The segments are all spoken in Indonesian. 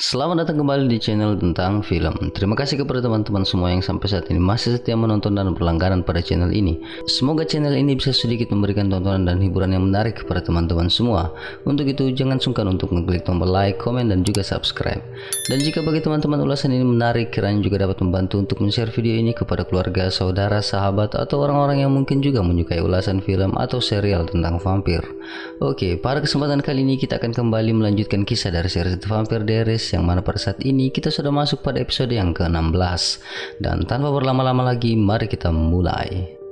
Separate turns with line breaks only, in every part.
Selamat datang kembali di channel tentang film. Terima kasih kepada teman-teman semua yang sampai saat ini masih setia menonton dan berlangganan pada channel ini. Semoga channel ini bisa sedikit memberikan tontonan dan hiburan yang menarik kepada teman-teman semua. Untuk itu jangan sungkan untuk mengklik tombol like, komen, dan juga subscribe. Dan jika bagi teman-teman ulasan ini menarik, kiranya juga dapat membantu untuk men-share video ini kepada keluarga, saudara, sahabat, atau orang-orang yang mungkin juga menyukai ulasan film atau serial tentang vampir. Oke, pada kesempatan kali ini kita akan kembali melanjutkan kisah dari series The Vampire Diaries, yang mana pada saat ini kita sudah masuk pada episode yang ke-16. Dan tanpa berlama-lama lagi, mari kita mulai.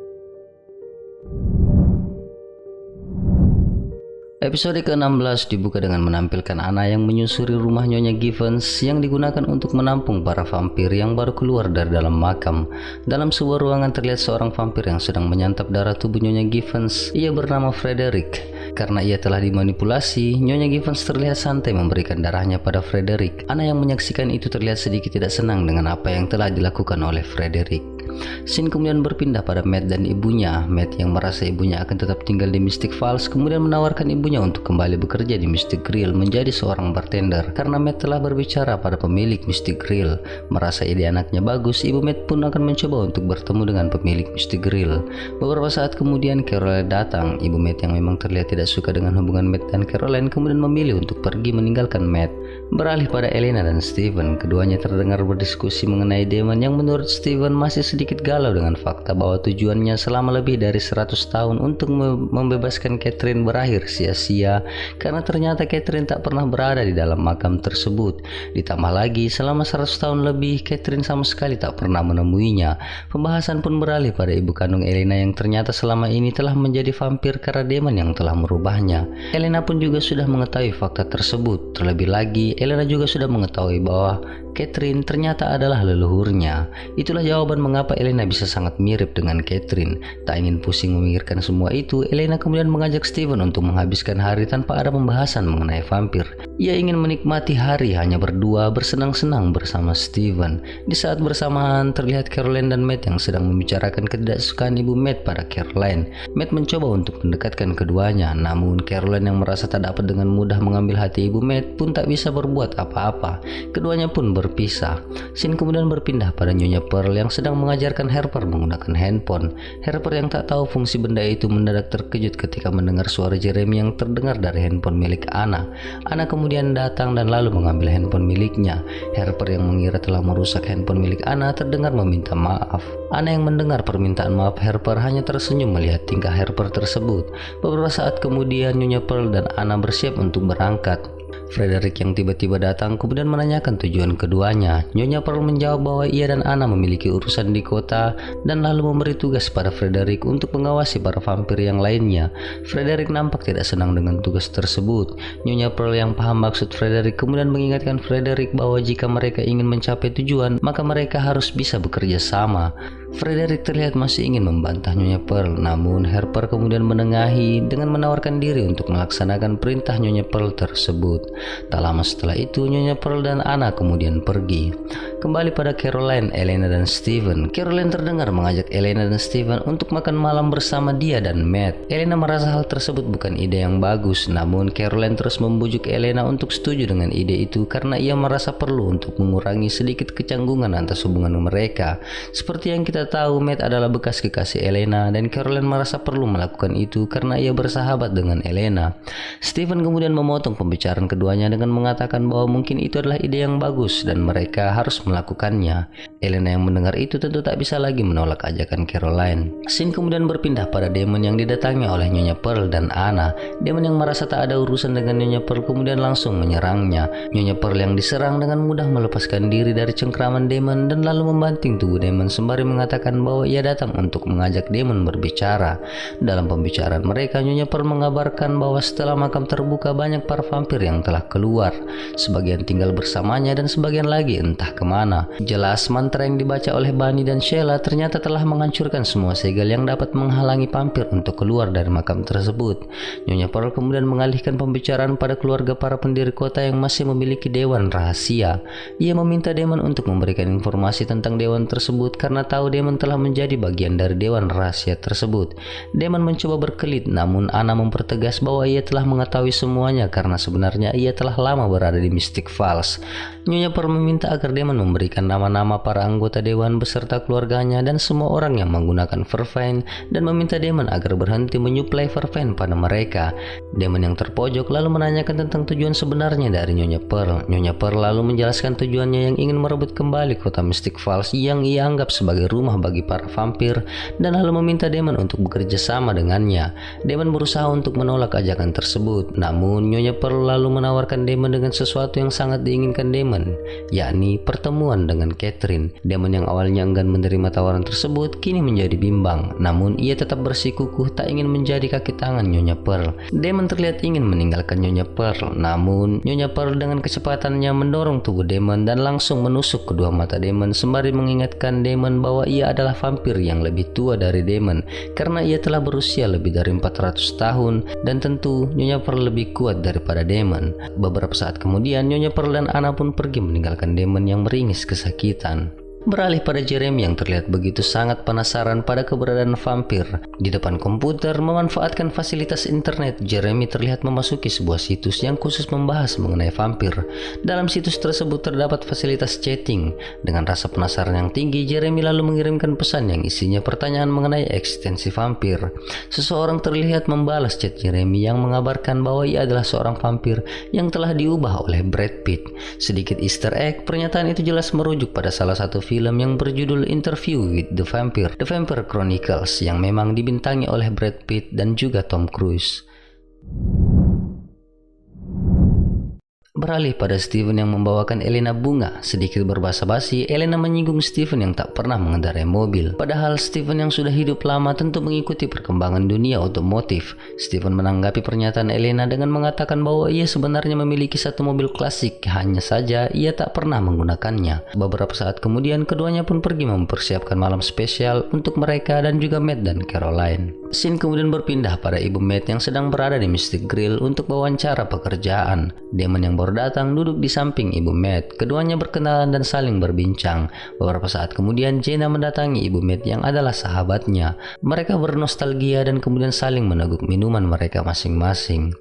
Episode ke-16 dibuka dengan menampilkan Anna yang menyusuri rumah Nyonya Givens yang digunakan untuk menampung para vampir yang baru keluar dari dalam makam. Dalam sebuah ruangan terlihat seorang vampir yang sedang menyantap darah tubuh Nyonya Givens. Ia bernama Frederick. Karena ia telah dimanipulasi, Nyonya Givens terlihat santai memberikan darahnya pada Frederick. Anna yang menyaksikan itu terlihat sedikit tidak senang dengan apa yang telah dilakukan oleh Frederick. Scene kemudian berpindah pada Matt dan ibunya. Matt yang merasa ibunya akan tetap tinggal di Mystic Falls kemudian menawarkan ibunya untuk kembali bekerja di Mystic Grill menjadi seorang bartender. Karena Matt telah berbicara pada pemilik Mystic Grill, merasa ide anaknya bagus, ibu Matt pun akan mencoba untuk bertemu dengan pemilik Mystic Grill. Beberapa saat kemudian Caroline datang. Ibu Matt yang memang terlihat tidak suka dengan hubungan Matt dan Caroline kemudian memilih untuk pergi meninggalkan Matt. Beralih pada Elena dan Steven, keduanya terdengar berdiskusi mengenai Damon yang menurut Steven masih sedikit galau dengan fakta bahwa tujuannya selama lebih dari 100 tahun untuk membebaskan Catherine berakhir sia-sia karena ternyata Catherine tak pernah berada di dalam makam tersebut. Ditambah lagi selama 100 tahun lebih Catherine sama sekali tak pernah menemuinya. Pembahasan pun beralih pada ibu kandung Elena yang ternyata selama ini telah menjadi vampir karena Damon yang telah merubahnya. Elena pun juga sudah mengetahui fakta tersebut. Terlebih lagi Elena juga sudah mengetahui bahwa Catherine ternyata adalah leluhurnya. Itulah jawaban mengapa Elena bisa sangat mirip dengan Catherine. Tak ingin pusing memikirkan semua itu, Elena kemudian mengajak Steven untuk menghabiskan hari tanpa ada pembahasan mengenai vampir. Ia ingin menikmati hari hanya berdua bersenang-senang bersama Steven. Di saat bersamaan terlihat Caroline dan Matt yang sedang membicarakan ketidaksukaan ibu Matt pada Caroline. Matt mencoba untuk mendekatkan keduanya, namun Caroline yang merasa tak dapat dengan mudah mengambil hati ibu Matt pun tak bisa berbuat apa-apa. Keduanya pun berpisah. Scene kemudian berpindah pada Nyonya Pearl yang sedang mengajarkan Harper menggunakan handphone. Harper yang tak tahu fungsi benda itu mendadak terkejut ketika mendengar suara Jeremy yang terdengar dari handphone milik Anna. Anna kemudian datang dan lalu mengambil handphone miliknya. Harper yang mengira telah merusak handphone milik Anna terdengar meminta maaf. Anna yang mendengar permintaan maaf Harper hanya tersenyum melihat tingkah Harper tersebut. Beberapa saat kemudian Nyonya Pearl dan Anna bersiap untuk berangkat. Frederick yang tiba-tiba datang kemudian menanyakan tujuan keduanya. Nyonya Pearl menjawab bahwa ia dan Anna memiliki urusan di kota dan lalu memberi tugas pada Frederick untuk mengawasi para vampir yang lainnya. Frederick nampak tidak senang dengan tugas tersebut. Nyonya Pearl yang paham maksud Frederick kemudian mengingatkan Frederick bahwa jika mereka ingin mencapai tujuan maka mereka harus bisa bekerja sama. Frederick terlihat masih ingin membantah Nyonya Pearl, namun Harper kemudian menengahi dengan menawarkan diri untuk melaksanakan perintah Nyonya Pearl tersebut. Tak lama setelah itu Nyonya Pearl dan Anna kemudian pergi. Kembali pada Caroline, Elena, dan Steven. Caroline terdengar mengajak Elena dan Steven untuk makan malam bersama dia dan Matt. Elena merasa hal tersebut bukan ide yang bagus, namun Caroline terus membujuk Elena untuk setuju dengan ide itu karena ia merasa perlu untuk mengurangi sedikit kecanggungan atas hubungan mereka. Seperti yang kita tahu, Matt adalah bekas kekasih Elena dan Caroline merasa perlu melakukan itu karena ia bersahabat dengan Elena. Steven kemudian memotong pembicaraan keduanya dengan mengatakan bahwa mungkin itu adalah ide yang bagus dan mereka harus melakukannya. Elena yang mendengar itu tentu tak bisa lagi menolak ajakan Caroline. Scene kemudian berpindah pada Damon yang didatangi oleh Nyonya Pearl dan Anna. Damon yang merasa tak ada urusan dengan Nyonya Pearl kemudian langsung menyerangnya. Nyonya Pearl yang diserang dengan mudah melepaskan diri dari cengkraman Damon dan lalu membanting tubuh Damon sembari mengatakan bahwa ia datang untuk mengajak Damon berbicara. Dalam pembicaraan mereka, Nyonya Pearl mengabarkan bahwa setelah makam terbuka banyak para vampir yang telah keluar. Sebagian tinggal bersamanya dan sebagian lagi entah kemana. Jelas mantra yang dibaca oleh Bunny dan Sheila ternyata telah menghancurkan semua segel yang dapat menghalangi vampir untuk keluar dari makam tersebut. Nyonya Pearl kemudian mengalihkan pembicaraan pada keluarga para pendiri kota yang masih memiliki dewan rahasia. Ia meminta Damon untuk memberikan informasi tentang dewan tersebut karena tahu Damon Damon telah menjadi bagian dari Dewan Rahasia tersebut. Damon mencoba berkelit, namun Anna mempertegas bahwa ia telah mengetahui semuanya karena sebenarnya ia telah lama berada di Mystic Falls. Nyonya Pearl meminta agar Damon memberikan nama-nama para anggota Dewan beserta keluarganya dan semua orang yang menggunakan Vervain, dan meminta Damon agar berhenti menyuplai Vervain pada mereka. Damon yang terpojok lalu menanyakan tentang tujuan sebenarnya dari Nyonya Pearl. Nyonya Pearl lalu menjelaskan tujuannya yang ingin merebut kembali kota Mystic Falls yang ia anggap sebagai rumah bagi para vampir, dan lalu meminta Damon untuk bekerja sama dengannya. Damon berusaha untuk menolak ajakan tersebut, namun Nyonya Pearl lalu menawarkan Damon dengan sesuatu yang sangat diinginkan Damon, yakni pertemuan dengan Catherine. Damon yang awalnya enggan menerima tawaran tersebut kini menjadi bimbang, namun ia tetap bersikukuh tak ingin menjadi kaki tangan Nyonya Pearl. Damon terlihat ingin meninggalkan Nyonya Pearl, namun Nyonya Pearl dengan kecepatannya mendorong tubuh Damon dan langsung menusuk kedua mata Damon sembari mengingatkan Damon bahwa ia adalah vampir yang lebih tua dari Damon karena ia telah berusia lebih dari 400 tahun, dan tentu Nyonya Pearl lebih kuat daripada Damon. Beberapa saat kemudian Nyonya Pearl dan Anna pun pergi meninggalkan Damon yang meringis kesakitan. Beralih pada Jeremy yang terlihat begitu sangat penasaran pada keberadaan vampir. Di depan komputer memanfaatkan fasilitas internet, Jeremy terlihat memasuki sebuah situs yang khusus membahas mengenai vampir. Dalam situs tersebut terdapat fasilitas chatting. Dengan rasa penasaran yang tinggi, Jeremy lalu mengirimkan pesan yang isinya pertanyaan mengenai eksistensi vampir. Seseorang terlihat membalas chat Jeremy yang mengabarkan bahwa ia adalah seorang vampir yang telah diubah oleh Brad Pitt. Sedikit easter egg, pernyataan itu jelas merujuk pada salah satu film yang berjudul Interview with the Vampire, The Vampire Chronicles, yang memang dibintangi oleh Brad Pitt dan juga Tom Cruise. Beralih pada Steven yang membawakan Elena bunga. Sedikit berbasa-basi, Elena menyinggung Steven yang tak pernah mengendarai mobil. Padahal Steven yang sudah hidup lama tentu mengikuti perkembangan dunia otomotif. Steven menanggapi pernyataan Elena dengan mengatakan bahwa ia sebenarnya memiliki satu mobil klasik, hanya saja ia tak pernah menggunakannya. Beberapa saat kemudian keduanya pun pergi mempersiapkan malam spesial untuk mereka dan juga Matt dan Caroline. Scene kemudian berpindah pada ibu Matt yang sedang berada di Mystic Grill untuk wawancara pekerjaan. Damon yang baru datang duduk di samping ibu Matt. Keduanya berkenalan dan saling berbincang. Beberapa saat kemudian Jenna mendatangi ibu Matt yang adalah sahabatnya. Mereka bernostalgia dan kemudian saling meneguk minuman mereka masing-masing.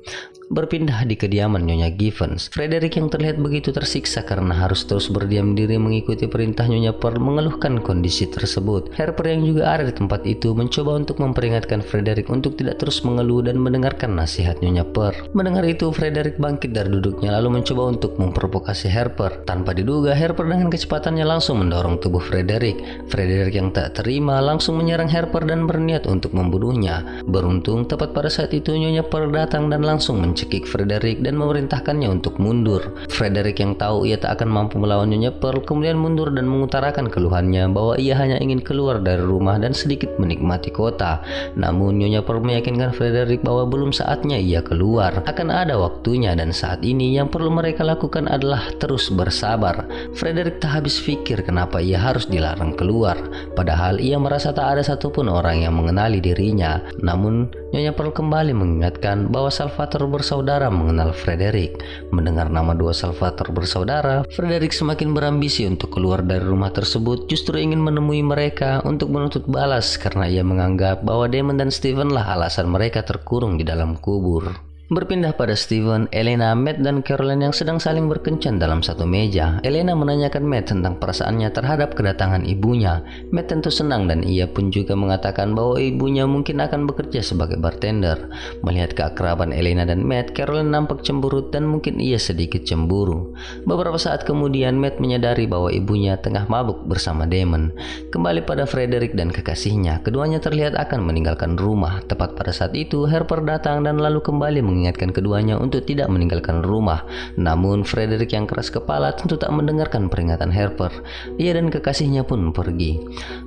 Berpindah di kediaman Nyonya Givens. Frederick yang terlihat begitu tersiksa karena harus terus berdiam diri mengikuti perintah Nyonya Pearl mengeluhkan kondisi tersebut. Harper yang juga ada di tempat itu mencoba untuk memperingatkan Frederick untuk tidak terus mengeluh dan mendengarkan nasihat Nyonya Pearl. Mendengar itu, Frederick bangkit dari duduknya lalu mencoba untuk memprovokasi Harper. Tanpa diduga, Harper dengan kecepatannya langsung mendorong tubuh Frederick. Frederick yang tak terima langsung menyerang Harper dan berniat untuk membunuhnya. Beruntung tepat pada saat itu Nyonya Pearl datang dan langsung mencekik Frederick dan memerintahkannya untuk mundur. Frederick yang tahu ia tak akan mampu melawan Nyonya Pearl kemudian mundur dan mengutarakan keluhannya bahwa ia hanya ingin keluar dari rumah dan sedikit menikmati kota. Namun Nyonya Pearl meyakinkan Frederick bahwa belum saatnya ia keluar, akan ada waktunya, dan saat ini yang perlu mereka lakukan adalah terus bersabar. Frederick tak habis pikir kenapa ia harus dilarang keluar, padahal ia merasa tak ada satupun orang yang mengenali dirinya. Namun Nyonya Pearl kembali mengingatkan bahwa Salvatore bersaudara mengenal Frederick. Mendengar nama dua Salvatore bersaudara, Frederick semakin berambisi untuk keluar dari rumah tersebut, justru ingin menemui mereka untuk menuntut balas karena ia menganggap bahwa Damon dan Steven lah alasan mereka terkurung di dalam kubur. Berpindah pada Steven, Elena, Matt, dan Caroline yang sedang saling berkencan dalam satu meja. Elena menanyakan Matt tentang perasaannya terhadap kedatangan ibunya. Matt tentu senang dan ia pun juga mengatakan bahwa ibunya mungkin akan bekerja sebagai bartender. Melihat keakraban Elena dan Matt, Caroline nampak cemberut dan mungkin ia sedikit cemburu. Beberapa saat kemudian Matt menyadari bahwa ibunya tengah mabuk bersama Damon. Kembali pada Frederick dan kekasihnya, keduanya terlihat akan meninggalkan rumah. Tepat pada saat itu Harper datang dan lalu kembali mengingatkan keduanya untuk tidak meninggalkan rumah. Namun Frederick yang keras kepala tentu tak mendengarkan peringatan Harper. Ia dan kekasihnya pun pergi.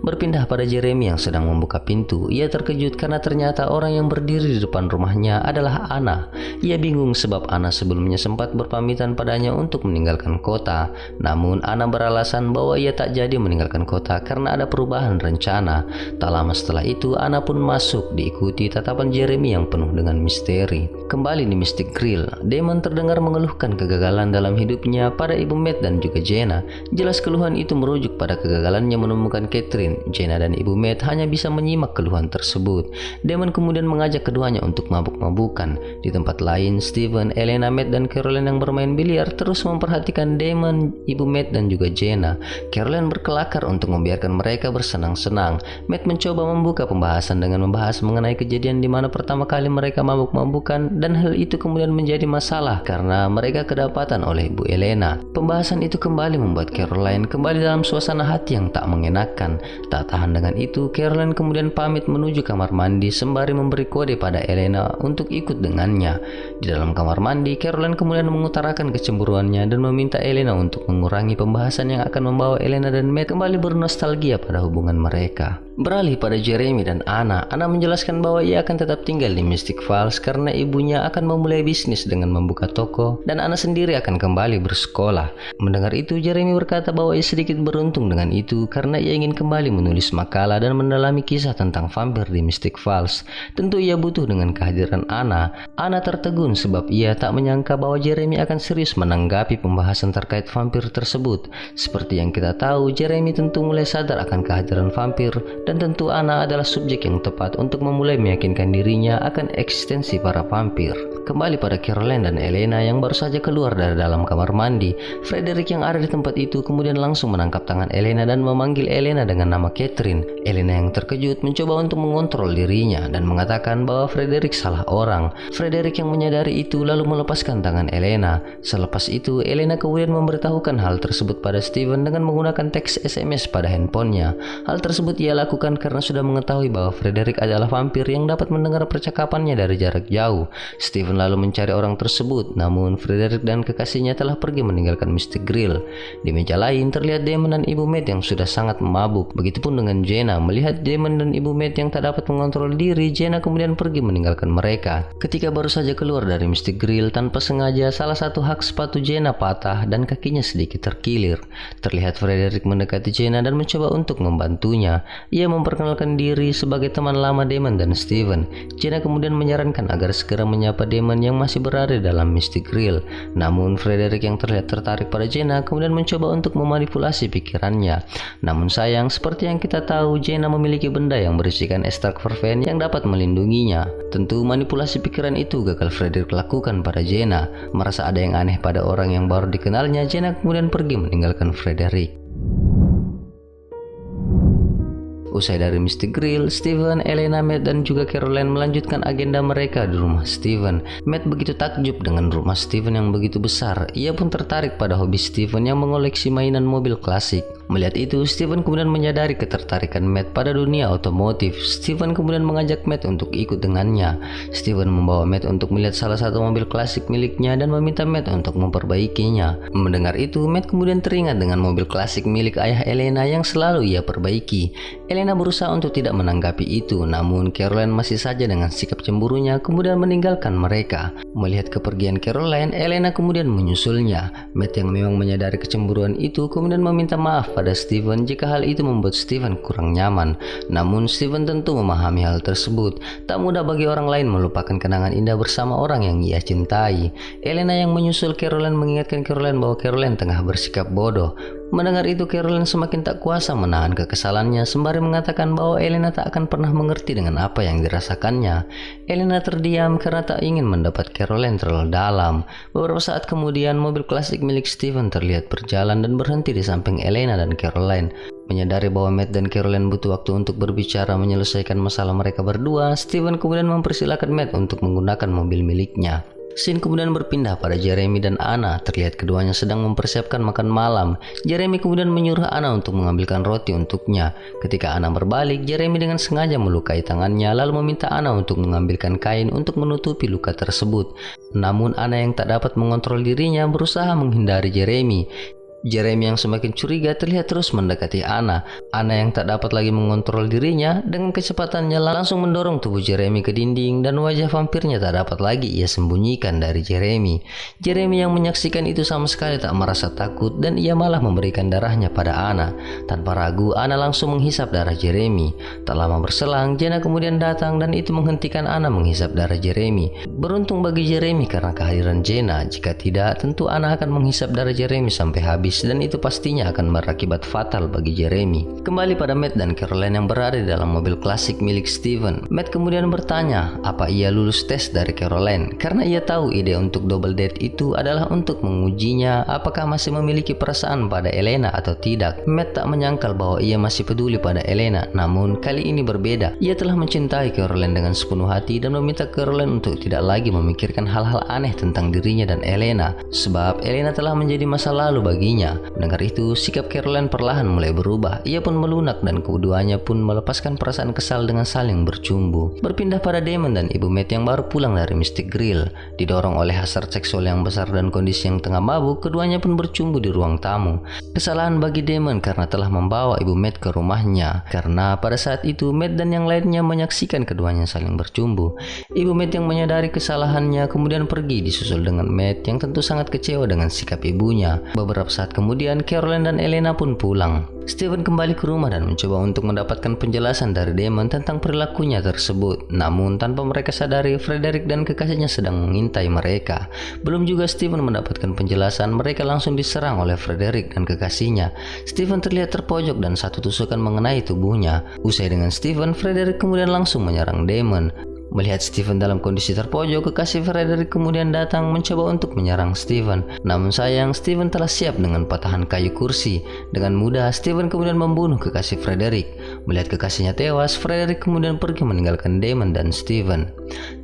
Berpindah pada Jeremy yang sedang membuka pintu. Ia terkejut karena ternyata orang yang berdiri di depan rumahnya adalah Anna. Ia bingung sebab Anna sebelumnya sempat berpamitan padanya untuk meninggalkan kota. Namun Anna beralasan bahwa ia tak jadi meninggalkan kota karena ada perubahan rencana. Tak lama setelah itu Anna pun masuk diikuti tatapan Jeremy yang penuh dengan misteri. Kembali di Mystic Grill, Damon terdengar mengeluhkan kegagalan dalam hidupnya pada ibu Matt dan juga Jenna. Jelas keluhan itu merujuk pada kegagalannya menemukan Catherine. Jenna dan ibu Matt hanya bisa menyimak keluhan tersebut. Damon kemudian mengajak keduanya untuk mabuk-mabukan. Di tempat lain, Steven, Elena, Matt, dan Caroline yang bermain biliar terus memperhatikan Damon, ibu Matt, dan juga Jenna. Caroline berkelakar untuk membiarkan mereka bersenang-senang. Matt mencoba membuka pembahasan dengan membahas mengenai kejadian di mana pertama kali mereka mabuk-mabukan, dan hal itu kemudian menjadi masalah karena mereka kedapatan oleh ibu Elena. Pembahasan itu kembali membuat Caroline kembali dalam suasana hati yang tak mengenakan. Tak tahan dengan itu, Caroline kemudian pamit menuju kamar mandi sembari memberi kode pada Elena untuk ikut dengannya. Di dalam kamar mandi, Caroline kemudian mengutarakan kecemburuannya dan meminta Elena untuk mengurangi pembahasan yang akan membawa Elena dan Matt kembali bernostalgia pada hubungan mereka. Beralih pada Jeremy dan Anna menjelaskan bahwa ia akan tetap tinggal di Mystic Falls karena ibunya akan memulai bisnis dengan membuka toko, dan Anna sendiri akan kembali bersekolah. Mendengar itu, Jeremy berkata bahwa ia sedikit beruntung dengan itu karena ia ingin kembali menulis makalah dan mendalami kisah tentang vampir di Mystic Falls. Tentu ia butuh dengan kehadiran Anna. Anna tertegun sebab ia tak menyangka bahwa Jeremy akan serius menanggapi pembahasan terkait vampir tersebut. Seperti yang kita tahu, Jeremy tentu mulai sadar akan kehadiran vampir, dan tentu Anna adalah subjek yang tepat untuk memulai meyakinkan dirinya akan eksistensi para vampir. Kembali pada Caroline dan Elena yang baru saja keluar dari dalam kamar mandi, Frederick yang ada di tempat itu kemudian langsung menangkap tangan Elena dan memanggil Elena dengan nama Catherine. Elena yang terkejut mencoba untuk mengontrol dirinya dan mengatakan bahwa Frederick salah orang. Frederick yang menyadari itu lalu melepaskan tangan Elena. Selepas itu, Elena kemudian memberitahukan hal tersebut pada Steven dengan menggunakan teks SMS pada handphonenya. Hal tersebut ia lakukan karena sudah mengetahui bahwa Frederick adalah vampir yang dapat mendengar percakapannya dari jarak jauh. Steven lalu mencari orang tersebut, namun Frederick dan kekasihnya telah pergi meninggalkan Mystic Grill. Di meja lain terlihat Damon dan ibu Matt yang sudah sangat mabuk. Begitupun dengan Jenna. Melihat Damon dan ibu Matt yang tak dapat mengontrol diri, Jenna kemudian pergi meninggalkan mereka. Ketika baru saja keluar dari Mystic Grill, tanpa sengaja salah satu hak sepatu Jenna patah dan kakinya sedikit terkilir. Terlihat Frederick mendekati Jenna dan mencoba untuk membantunya. Ia memperkenalkan diri sebagai teman lama Damon dan Steven. Jenna kemudian menyarankan agar segera menyapa Damon yang masih berada dalam Mystic Grill. Namun Frederick yang terlihat tertarik pada Jenna kemudian mencoba untuk memanipulasi pikirannya. Namun sayang, seperti yang kita tahu, Jenna memiliki benda yang berisikan extract verven yang dapat melindunginya. Tentu manipulasi pikiran itu gagal Frederick lakukan pada Jenna. Merasa ada yang aneh pada orang yang baru dikenalnya, Jenna kemudian pergi meninggalkan Frederick. Usai dari Mystic Grill, Steven, Elena, Matt, dan juga Caroline melanjutkan agenda mereka di rumah Steven. Matt begitu takjub dengan rumah Steven yang begitu besar. Ia pun tertarik pada hobi Steven yang mengoleksi mainan mobil klasik. Melihat itu, Steven kemudian menyadari ketertarikan Matt pada dunia otomotif. Steven kemudian mengajak Matt untuk ikut dengannya. Steven membawa Matt untuk melihat salah satu mobil klasik miliknya dan meminta Matt untuk memperbaikinya. Mendengar itu, Matt kemudian teringat dengan mobil klasik milik ayah Elena yang selalu ia perbaiki. Elena berusaha untuk tidak menanggapi itu, namun Caroline masih saja dengan sikap cemburunya kemudian meninggalkan mereka. Melihat kepergian Caroline, Elena kemudian menyusulnya. Matt yang memang menyadari kecemburuan itu kemudian meminta maaf pada Steven jika hal itu membuat Steven kurang nyaman. Namun Steven tentu memahami hal tersebut. Tak mudah bagi orang lain melupakan kenangan indah bersama orang yang ia cintai. Elena yang menyusul Caroline mengingatkan Caroline bahwa Caroline tengah bersikap bodoh. Mendengar itu, Caroline semakin tak kuasa menahan kekesalannya sembari mengatakan bahwa Elena tak akan pernah mengerti dengan apa yang dirasakannya. Elena terdiam karena tak ingin mendapat Caroline terlalu dalam. Beberapa saat kemudian, mobil klasik milik Steven terlihat berjalan dan berhenti di samping Elena dan Caroline. Menyadari bahwa Matt dan Caroline butuh waktu untuk berbicara menyelesaikan masalah mereka berdua, Steven kemudian mempersilahkan Matt untuk menggunakan mobil miliknya. Scene kemudian berpindah pada Jeremy dan Anna. Terlihat keduanya sedang mempersiapkan makan malam. Jeremy kemudian menyuruh Anna untuk mengambilkan roti untuknya. Ketika Anna berbalik, Jeremy dengan sengaja melukai tangannya lalu meminta Anna untuk mengambilkan kain untuk menutupi luka tersebut. Namun Anna yang tak dapat mengontrol dirinya berusaha menghindari Jeremy. Jeremy yang semakin curiga terlihat terus mendekati Anna. Anna yang tak dapat lagi mengontrol dirinya dengan kecepatannya langsung mendorong tubuh Jeremy ke dinding dan wajah vampirnya tak dapat lagi ia sembunyikan dari Jeremy. Jeremy yang menyaksikan itu sama sekali tak merasa takut dan ia malah memberikan darahnya pada Anna. Tanpa ragu, Anna langsung menghisap darah Jeremy. Tak lama berselang, Jenna kemudian datang dan itu menghentikan Anna menghisap darah Jeremy. Beruntung bagi Jeremy karena kehadiran Jenna, jika tidak tentu Anna akan menghisap darah Jeremy sampai habis dan itu pastinya akan berakibat fatal bagi Jeremy. Kembali pada Matt dan Caroline yang berada di dalam mobil klasik milik Steven. Matt kemudian bertanya apa ia lulus tes dari Caroline karena ia tahu ide untuk double date itu adalah untuk mengujinya apakah masih memiliki perasaan pada Elena atau tidak. Matt tak menyangkal bahwa ia masih peduli pada Elena, namun kali ini berbeda. Ia telah mencintai Caroline dengan sepenuh hati dan meminta Caroline untuk tidak lagi memikirkan hal-hal aneh tentang dirinya dan Elena, sebab Elena telah menjadi masa lalu baginya. Mendengar itu, sikap Caroline perlahan mulai berubah. Ia pun melunak dan keduanya pun melepaskan perasaan kesal dengan saling bercumbu. Berpindah pada Damon dan Ibu Matt yang baru pulang dari Mystic Grill. Didorong oleh hasrat seksual yang besar dan kondisi yang tengah mabuk, keduanya pun bercumbu di ruang tamu. Kesalahan bagi Damon karena telah membawa Ibu Matt ke rumahnya, karena pada saat itu Matt dan yang lainnya menyaksikan keduanya saling bercumbu. Ibu Matt yang menyadari kesalahannya kemudian pergi disusul dengan Matt yang tentu sangat kecewa dengan sikap ibunya. Beberapa saat kemudian Caroline dan Elena pun pulang. Steven kembali ke rumah dan mencoba untuk mendapatkan penjelasan dari Damon tentang perilakunya tersebut. Namun tanpa mereka sadari, Frederick dan kekasihnya sedang mengintai mereka. Belum juga Steven mendapatkan penjelasan, mereka langsung diserang oleh Frederick dan kekasihnya. Steven terlihat terpojok dan satu tusukan mengenai tubuhnya. Usai dengan Steven, Frederick kemudian langsung menyerang Damon. Melihat Steven dalam kondisi terpojok, kekasih Frederick kemudian datang mencoba untuk menyerang Steven. Namun sayang, Steven telah siap dengan patahan kayu kursi. Dengan mudah, Steven kemudian membunuh kekasih Frederick. Melihat kekasihnya tewas, Frederick kemudian pergi meninggalkan Damon dan Steven.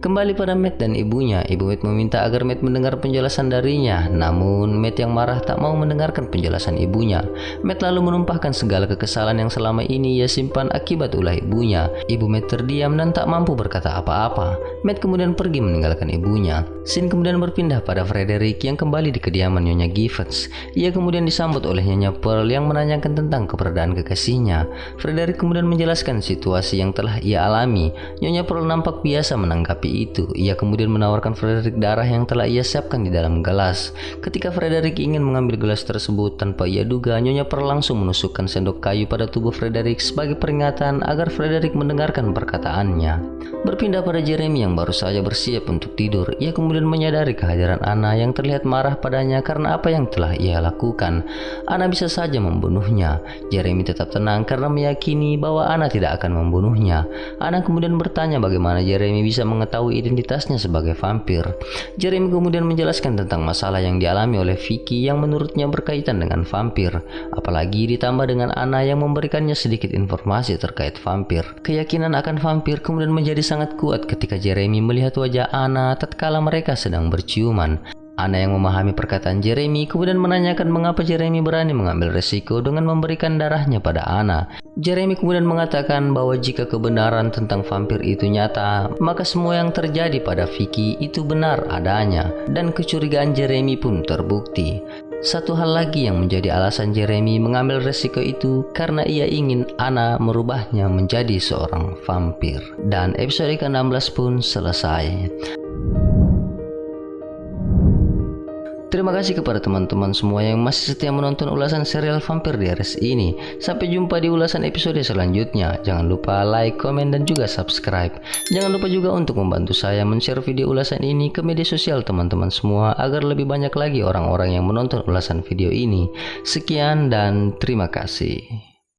Kembali pada Matt dan ibunya, Ibu Matt meminta agar Matt mendengar penjelasan darinya. Namun Matt yang marah tak mau mendengarkan penjelasan ibunya. Matt lalu menumpahkan segala kekesalan yang selama ini ia simpan akibat ulah ibunya. Ibu Matt terdiam dan tak mampu berkata apa-apa. Matt kemudian pergi meninggalkan ibunya. Scene kemudian berpindah pada Frederick yang kembali di kediaman Nyonya Givens. Ia kemudian disambut oleh Nyonya Pearl yang menanyakan tentang keberadaan kekasihnya. Frederick kemudian menjelaskan situasi yang telah ia alami. Nyonya Pearl nampak biasa menanggapi itu. Ia kemudian menawarkan Frederick darah yang telah ia siapkan di dalam gelas. Ketika Frederick ingin mengambil gelas tersebut, tanpa ia duga Nyonya Pearl langsung menusukkan sendok kayu pada tubuh Frederick sebagai peringatan agar Frederick mendengarkan perkataannya. Berpindah pada Jeremy yang baru saja bersiap untuk tidur. Ia kemudian menyadari kehadiran Anna yang terlihat marah padanya karena apa yang telah ia lakukan. Anna bisa saja membunuhnya. Jeremy tetap tenang karena meyakini bahwa Anna tidak akan membunuhnya. Anna kemudian bertanya bagaimana Jeremy bisa mengetahui identitasnya sebagai vampir. Jeremy kemudian menjelaskan tentang masalah yang dialami oleh Vicky yang menurutnya berkaitan dengan vampir. Apalagi ditambah dengan Anna yang memberikannya sedikit informasi terkait vampir. Keyakinan akan vampir kemudian menjadi sangat kuat ketika Jeremy melihat wajah Anna tatkala mereka sedang berciuman. Anna yang memahami perkataan Jeremy kemudian menanyakan mengapa Jeremy berani mengambil resiko dengan memberikan darahnya pada Anna. Jeremy kemudian mengatakan bahwa jika kebenaran tentang vampir itu nyata, maka semua yang terjadi pada Vicky itu benar adanya, dan kecurigaan Jeremy pun terbukti. Satu hal lagi yang menjadi alasan Jeremy mengambil resiko itu karena ia ingin Anna merubahnya menjadi seorang vampir. Dan episode ke-16 pun selesai. Terima kasih kepada teman-teman semua yang masih setia menonton ulasan serial Vampir Diaries ini. Sampai jumpa di ulasan episode selanjutnya. Jangan lupa like, komen, dan juga subscribe. Jangan lupa juga untuk membantu saya men-share video ulasan ini ke media sosial teman-teman semua agar lebih banyak lagi orang-orang yang menonton ulasan video ini. Sekian dan terima kasih.